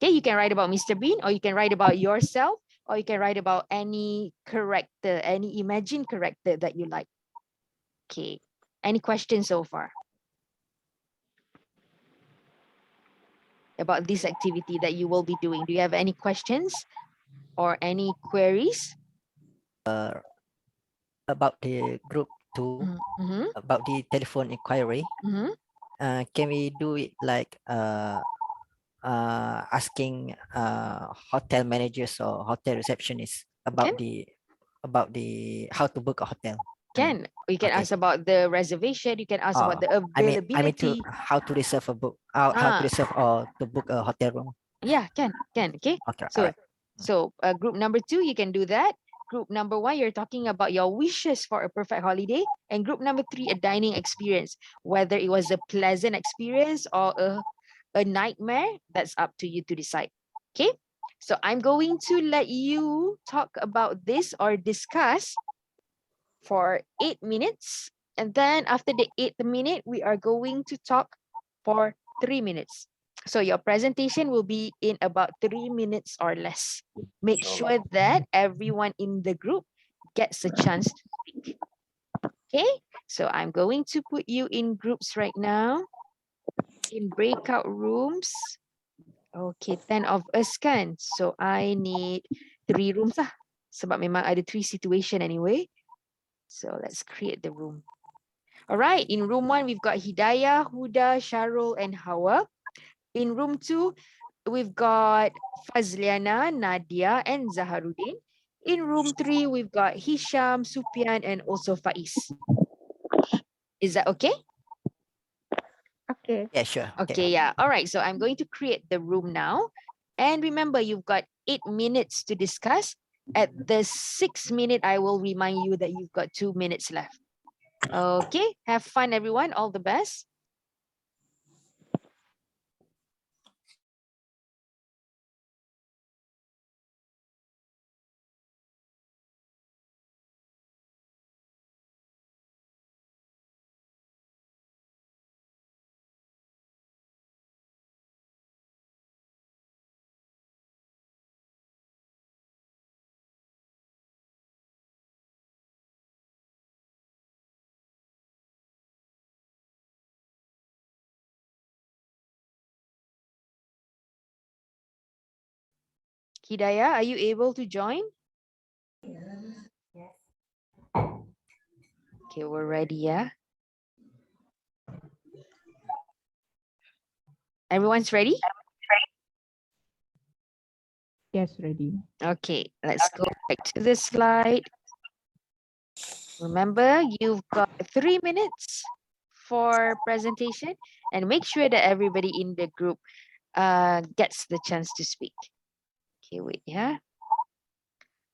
Okay, you can write about Mr. Bean, or you can write about yourself, or you can write about any character, any imagined character that you like. Okay, any questions so far about this activity that you will be doing? Do you have any questions or any queries? About the group 2, Mm-hmm. about the telephone inquiry, Mm-hmm. can we do it like asking hotel managers or hotel receptionists about the how to book a hotel? Can. You can Okay. ask about the reservation. You can ask about the I mean to availability. how to reserve a book, how to reserve or to book a hotel room. Yeah, can. Okay. Okay, all So, right. group number 2, you can do that. Group number 1, you're talking about your wishes for a perfect holiday. And group number 3, a dining experience. Whether it was a pleasant experience or a nightmare, that's up to you to decide. Okay. So I'm going to let you talk about this or discuss for 8 minutes. And then after the 8th minute, we are going to talk for 3 minutes. So your presentation will be in about 3 minutes or less. Make sure that everyone in the group gets a chance to speak. Okay, so I'm going to put you in groups right now, in breakout rooms. Okay, 10 of us kan. So I need 3 rooms lah. Sebab memang ada 3 situation anyway. So let's create the room. All right, in room 1, we've got Hidayah, Huda, Sharul, and Hawa. In room 2, we've got Fazliana, Nadia, and Zaharuddin. In room 3, we've got Hisham, Supian, and also Faiz. Is that okay? Okay. Yeah, sure. Okay, yeah. All right, so I'm going to create the room now. And remember, you've got 8 minutes to discuss. At the 6th minute, I will remind you that you've got 2 minutes left. Okay, have fun, everyone. All the best. Hidayah, are you able to join? Yes. Okay, we're ready, yeah? Everyone's ready? Yes, ready. Okay, let's go back to the slide. Remember, you've got 3 minutes for presentation, and make sure that everybody in the group gets the chance to speak. Okay, wait, yeah.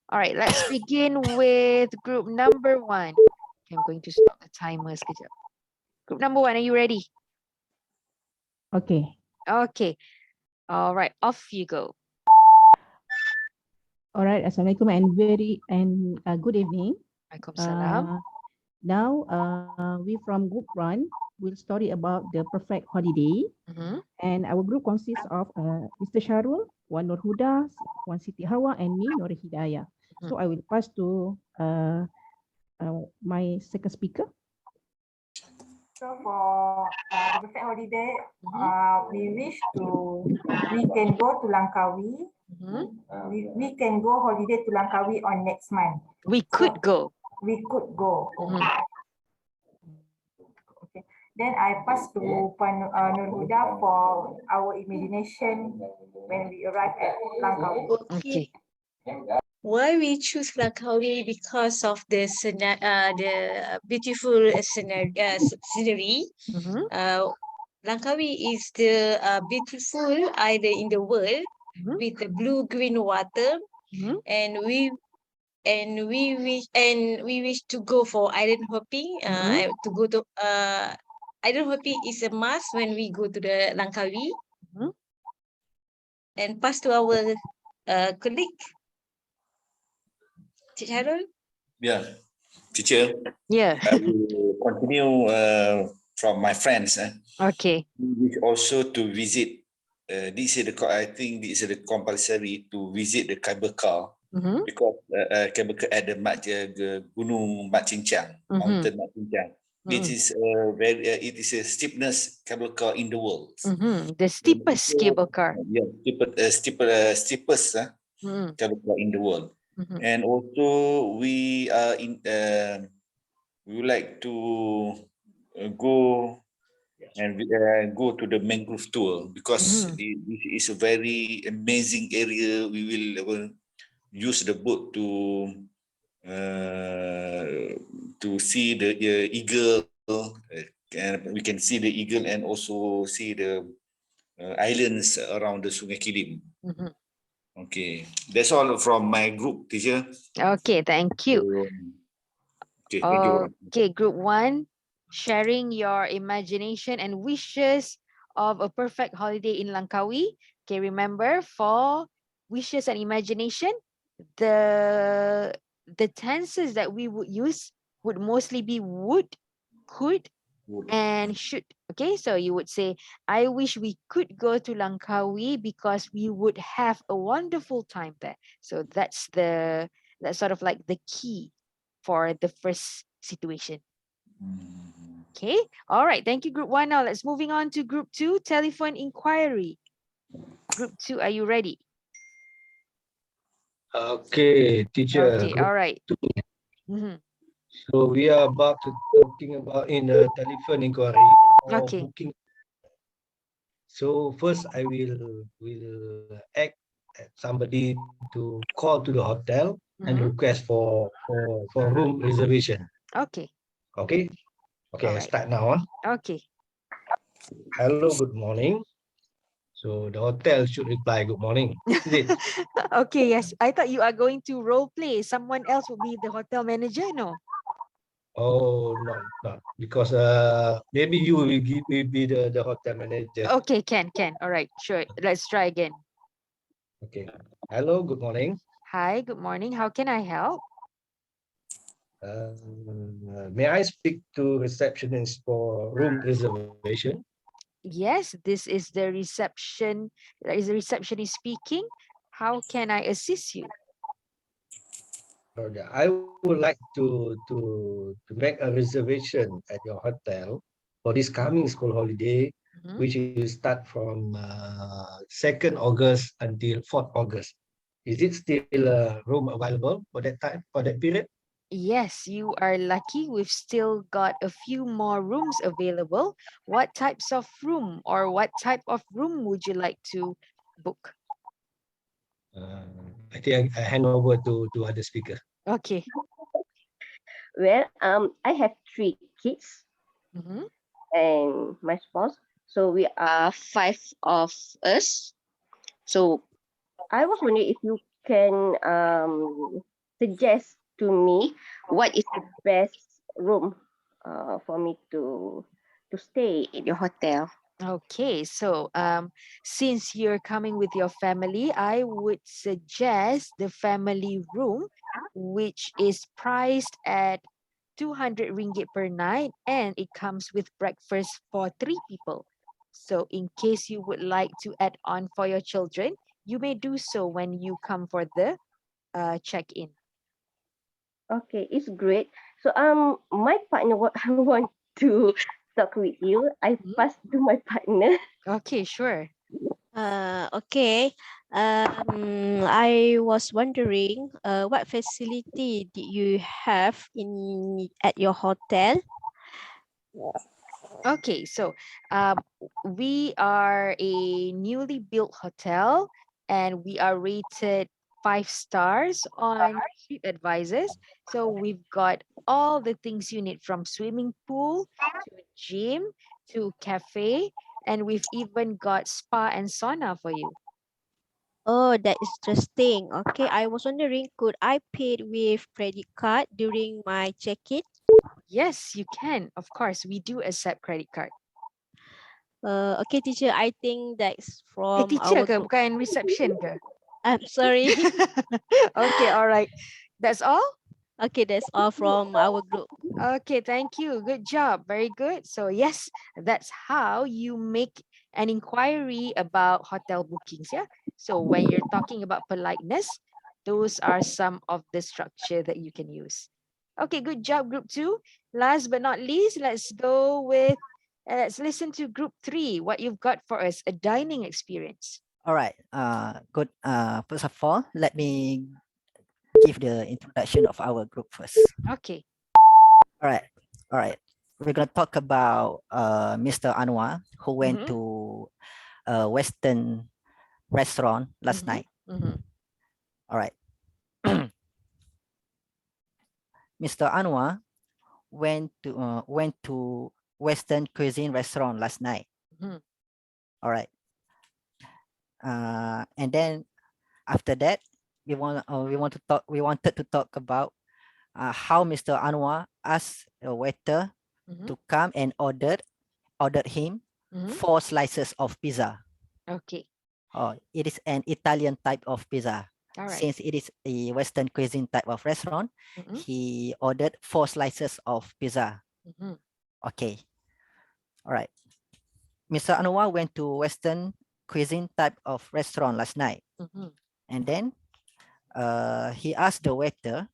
All right, let's begin with group number 1. Okay, I'm going to stop the timer. Group number 1, are you ready? Okay. Okay. All right, off you go. All right. Assalamualaikum and good evening. Waalaikumsalam. Now we from group 1 will study about the perfect holiday. And our group consists of Mr. Sharul, one Nur Huda, one Siti Hawa, and me, Nur Hidayah. So I will pass to my second speaker. So for the perfect holiday, we can go to Langkawi. We can go holiday to Langkawi on next month. We could go. We could go. Okay. Then I pass to Nur Huda for our imagination when we arrive at Langkawi. Okay. Why we choose Langkawi? Because of the beautiful scenery. Mhm. Langkawi is the beautiful island in the world Mhm. with the blue-green water, Mhm. and we wish to go for island hopping. To go to island hopping is a must when we go to the Langkawi. Mhm. And pass to our colleague, Teacher Harul. Yeah, teacher. Yeah. I will continue from my friends. Okay. We also to visit. This is I think this is the compulsory to visit the cable car Mhm. because cable car at the Gunung Mat Cincang, Mhm. Mountain Mat Cincang. It Mhm. is it is a steepest cable car in the world. Mhm. The And steepest cable car. yeah, steepest Mhm. cable car in the world. Mhm. And also we are in we would like to go and go to the mangrove tour because Mhm. this is a very amazing area. We will use the boat to see the eagle, and we can see the eagle and also see the islands around the Sungai Kilim. Mhm. Okay, that's all from my group, teacher. Okay, thank you. Okay, thank you. Okay, group 1, sharing your imagination and wishes of a perfect holiday in Langkawi. Okay, remember for wishes and imagination, the tenses that we would use would mostly be would, could, and should. Okay, so you would say, I wish we could go to Langkawi because we would have a wonderful time there. So that's sort of like the key for the first situation. Okay, all right, thank you, group 1. Now let's moving on to group 2, telephone inquiry. Group 2, are you ready? Okay, teacher. Okay, all right. Mhm. So we are about to talking about in the telephone inquiry or Okay. booking. So first I will act as somebody to call to the hotel and Mhm. request for room reservation. Okay, Okay. Okay, all I right. start now. Okay. Hello, good morning. So the hotel should reply good morning. Is it? Okay, yes. I thought you are going to role play. Someone else will be the hotel manager, no? Oh, not because maybe you will be the hotel manager. Okay, can. All right, sure. Let's try again. Okay. Hello, good morning. Hi, good morning. How can I help? May I speak to receptionist for room reservation? Yes, this is the reception. Is the receptionist speaking? How can I assist you? Okay, I would like to make a reservation at your hotel for this coming school holiday, Mhm. which will start from 2nd August until 4th August. Is it still a room available for that time, for that period? Yes, you are lucky. We've still got a few more rooms available. What types of room or what type of room would you like to book? I think I hand over to other speaker. Okay. Well, I have 3 kids Mhm. and my spouse. So we are 5 of us. So I was wondering if you can suggest to me what is the best room for me to stay in your hotel. Okay, so since you're coming with your family, I would suggest the family room, which is priced at 200 ringgit per night, and it comes with breakfast for 3 people. So in case you would like to add on for your children, you may do so when you come for the check-in. Okay, it's great. So my partner want to talk with you. I pass to my partner. Okay, sure. Okay. I was wondering, what facility did you have in at your hotel? Okay, so um, we are a newly built hotel and we are rated 5 stars on TripAdvisors. So we've got all the things you need from swimming pool to gym to cafe, and we've even got spa and sauna for you. Oh, that is interesting. Okay, I was wondering, could I pay with credit card during my check-in? Yes, you can. Of course, we do accept credit card. Okay, teacher, I think that's from Teacher our ke? group. Bukan reception ke? I'm sorry. Okay, all right. That's all? Okay, that's all from our group. Okay, thank you. Good job. Very good. So yes, that's how you make an inquiry about hotel bookings. Yeah. So when you're talking about politeness, those are some of the structure that you can use. Okay, good job, group 2. Last but not least, let's listen to group 3. What you've got for us, a dining experience. All right. Good. First of all, let me give the introduction of our group first. Okay. All right. All right. We're gonna talk about Mr. Anwar, who went to a Western restaurant last night. All right. Mr. Anwar went to Western cuisine restaurant last night. All right. And then after that, we wanted to talk about how Mr. Anwar asked a waiter to come and ordered him 4 slices of pizza. Okay. It is an Italian type of pizza. All right. Since it is a Western cuisine type of restaurant, he ordered 4 slices of pizza. Okay. All right. Mr. Anwar went to Western cuisine type of restaurant last night. And then he asked the waiter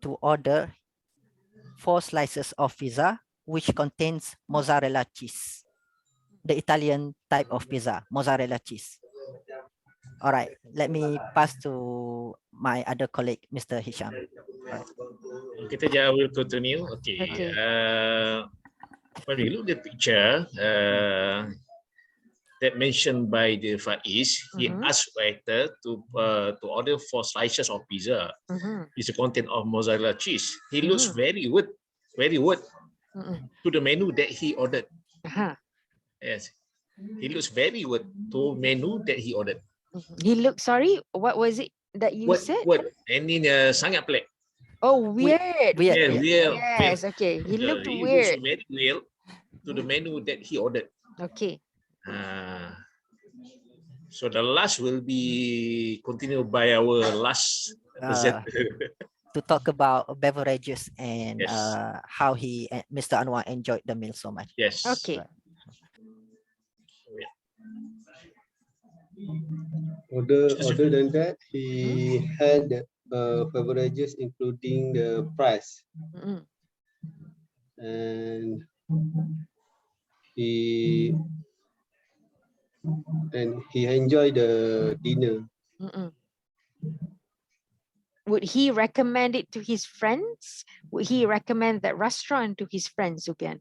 to order 4 slices of pizza, which contains mozzarella cheese. The Italian type of pizza, mozzarella cheese. All right, let me pass to my other colleague, Mr. Hisham. All right. Kita will continue. Okay. When we look at the picture that mentioned by the Faiz, he asked waiter to order 4 slices of pizza. It's a content of mozzarella cheese. He looks very good to the menu that he ordered. Yes, he looks very good to menu that he ordered. He looked, sorry, what was it that you said? Ini sangat pelik. Oh, weird. Yeah, Yes, okay. He looked He weird. looks very well to the menu that he ordered. Okay. So the last will be continued by our last presenter. To talk about beverages and Yes. how Mr. Anwar enjoyed the meal so much. Yes. Okay. Other than that, he had beverages including the price, and he enjoyed the dinner. Would he recommend it to his friends? Would he recommend that restaurant to his friends, Supian?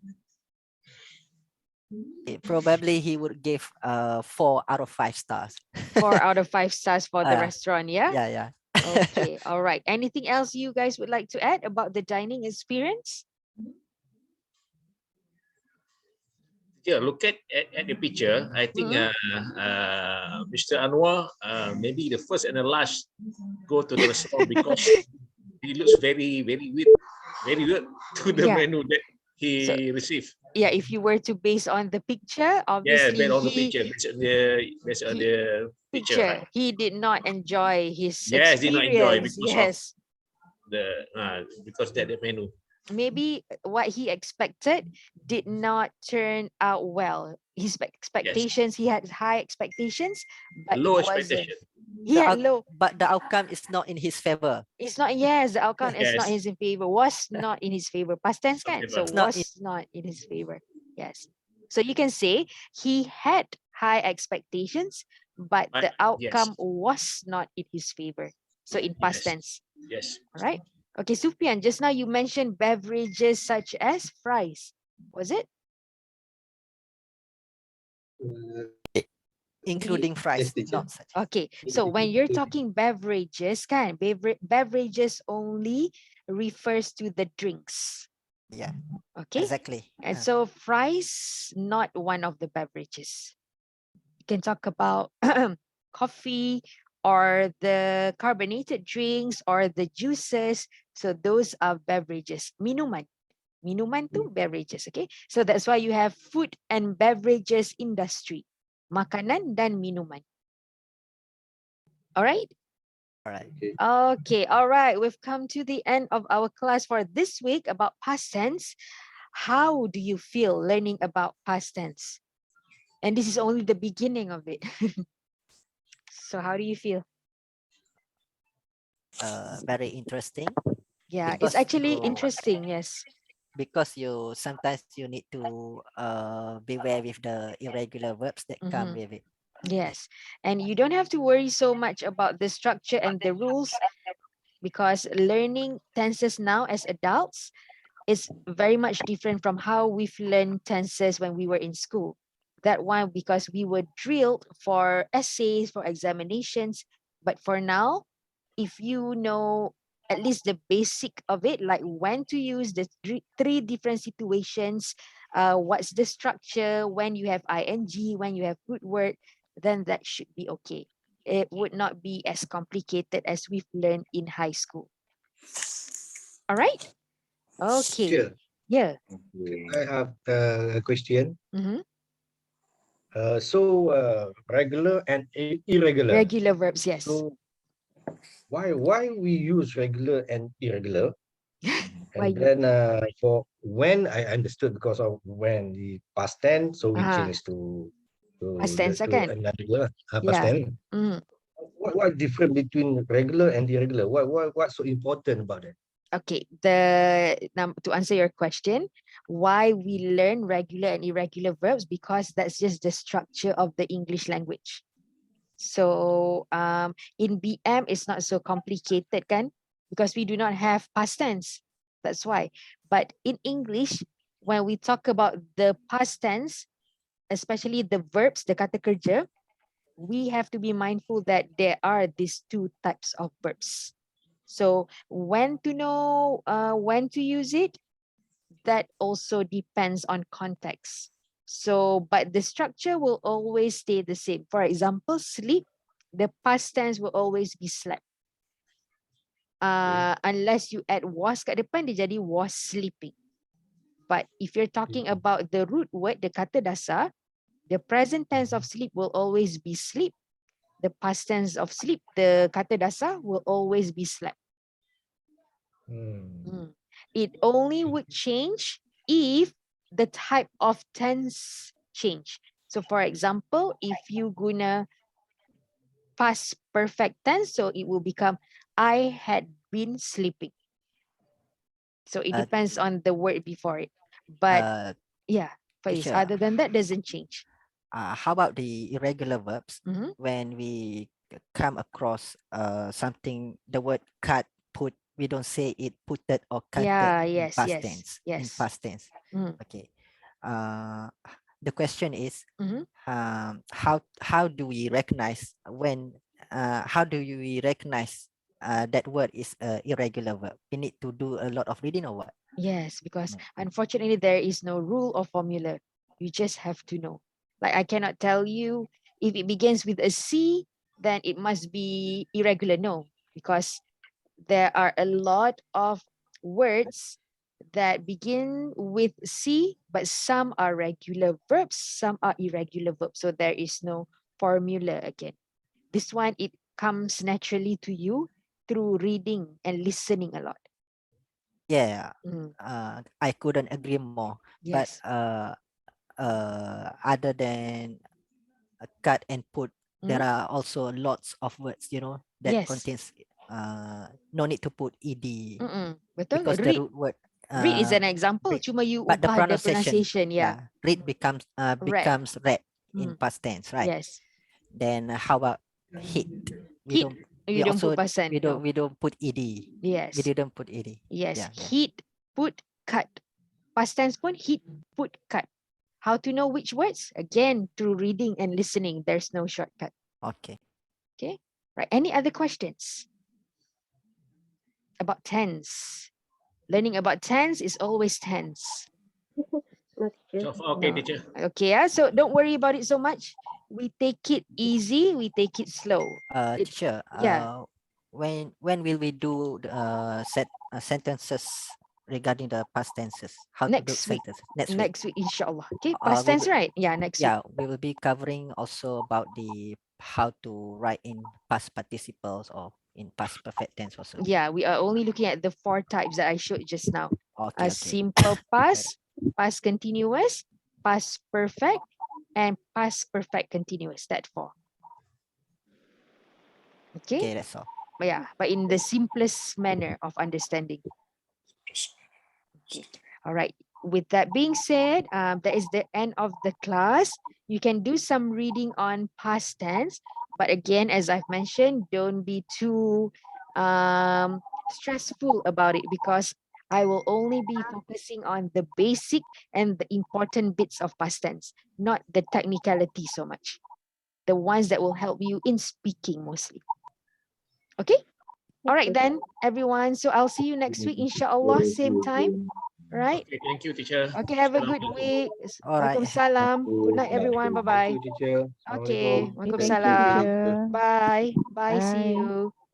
Probably he would give 4 out of 5 stars. 4 out of 5 stars for the restaurant, yeah? Yeah. Okay, all right. Anything else you guys would like to add about the dining experience? Yeah, look at the picture. I think Mr. Anwar maybe the first and the last go to the restaurant because he looks very good to the menu that he received. Yeah, if you were to base on the picture, obviously based on the picture, based on the picture, right? He did not enjoy his Yes, experience. did not enjoy because of because that the menu. Maybe what he expected did not turn out well. His expectations, he had high expectations, but low it wasn't. expectation. He had low. But the outcome is not in his favor. It's not, yes, the outcome is not Yes. in his favor, was not in his favor. Past tense kan? So It's not was not in his favor. Yes. So you can say he had high expectations, but the outcome was not in his favor. So in past tense. Yes. All right. Okay, Supian, just now you mentioned beverages such as fries. Was it? Including fries, Yes, teacher. not such. Okay, so when you're talking beverages, kan, beverages only refers to the drinks. Yeah, Okay, exactly. and so fries, not one of the beverages. You can talk about coffee or the carbonated drinks or the juices. So those are beverages. Minuman. Minuman tu beverages. Okay. So that's why you have food and beverages industry. Makanan dan minuman. All right. All right. Okay. Okay. All right. We've come to the end of our class for this week about past tense. How do you feel learning about past tense? And this is only the beginning of it. So how do you feel? Very interesting. Yeah, it's Because actually you interesting. Yes. because you sometimes you need to beware with the irregular verbs that come Mhm. with it. Yes. And you don't have to worry so much about the structure and the rules because learning tenses now as adults is very much different from how we've learned tenses when we were in school. That one because we were drilled for essays, for examinations. But for now, if you know at least the basic of it, like when to use the three different situations, what's the structure, when you have ing, when you have root word, then that should be okay. It would not be as complicated as we've learned in high school. All right. Okay. Teacher, Yeah. I have a question. Mm-hmm. Regular and irregular. Regular verbs, yes. So why we use regular and irregular? Why And you? then for when I understood because of when the past tense, so we Uh-huh. changed to Past tense to again. another word, past Yeah. tense. Mm. What different between regular and irregular? What's so important about it? Okay. To answer your question, why we learn regular and irregular verbs, because that's just the structure of the English language. So in BM it's not so complicated, kan? Because we do not have past tense. That's why. But in English, when we talk about the past tense, especially the verbs, the kata kerja, we have to be mindful that there are these two types of verbs. So when to know when to use it, that also depends on context. So, but the structure will always stay the same. For example, sleep, the past tense will always be slept. Unless you add was kat depan, dia jadi was sleeping. But if you're talking about the root word, the kata dasar, the present tense of sleep will always be sleep. The past tense of sleep, the kata dasar will always be slept. It only would change if the type of tense change. So for example, if you guna past perfect tense, so it will become I had been sleeping. So it depends on the word before it. But yeah, Faiz, Teacher, other than that, doesn't change. how about the irregular verbs? Mhm. When we come across something, the word cut, put, we don't say it putted or cutted Yeah, in yes, past yes, tense. In yes. past tense. Mhm. Okay. The question is, Mhm. how do we recognize when? How do we recognize that word is irregular verb? We need to do a lot of reading or what? Yes, because unfortunately there is no rule or formula. You just have to know. Like I cannot tell you if it begins with a C, then it must be irregular. No, because there are a lot of words that begin with C, but some are regular verbs, some are irregular verbs. So there is no formula again. This one, it comes naturally to you through reading and listening a lot. Yeah, Mm. I couldn't agree more. But Yes. other than cut and put, there Mhm. are also lots of words, that Yes. contains no need to put ed Betul. because the Read. root word Read is an example. read, Cuma you but the ubah the pronunciation, pronunciation. Yeah. read becomes Read. read in Mm. past tense, right? Yes. Then how about hit? We Heat. don't we You don't also put percent. No. we don't put ed. We Yes. didn't put ed. Yes. Yeah. Heat. Put. Cut. Past tense pun hit. Put. Cut. How to know which words? Again, through reading and listening. There's no shortcut. Okay. Okay. Right. Any other questions about tense? Learning about tense is always tense. No, teacher. So far, okay, No. teacher. Okay. So don't worry about it so much. We take it easy. We take it slow. It- Teacher, yeah. when will we do the sentences regarding the past tenses? How to do Next week. sentences next week? Next week, inshallah. Okay. Uh, Past we tense, will, right? Yeah. Next week. yeah, we will be covering also about the how to write in past participles or in past perfect tense also. Yeah. We are only looking at the 4 types that I showed just now. Okay, A okay. simple past, past continuous, past perfect, and past perfect continuous. That 4. Okay. Okay, that's all. But yeah, but in the simplest manner of understanding. Okay. All right. With that being said, that is the end of the class. You can do some reading on past tense, but again, as I've mentioned, don't be too stressful about it, because I will only be focusing on the basic and the important bits of past tense, not the technicality so much. The ones that will help you in speaking mostly. Okay? All right then, everyone. So I'll see you next week, inshallah, same time. Right? Okay, thank you, teacher. Okay, have a good Assalamualaikum. week. All right. Waalaikumsalam. Good night, everyone. Thank Bye-bye. you, teacher. Okay, Assalamualaikum. Okay, thank you, waalaikumsalam. teacher. Bye. Bye. See Bye. you.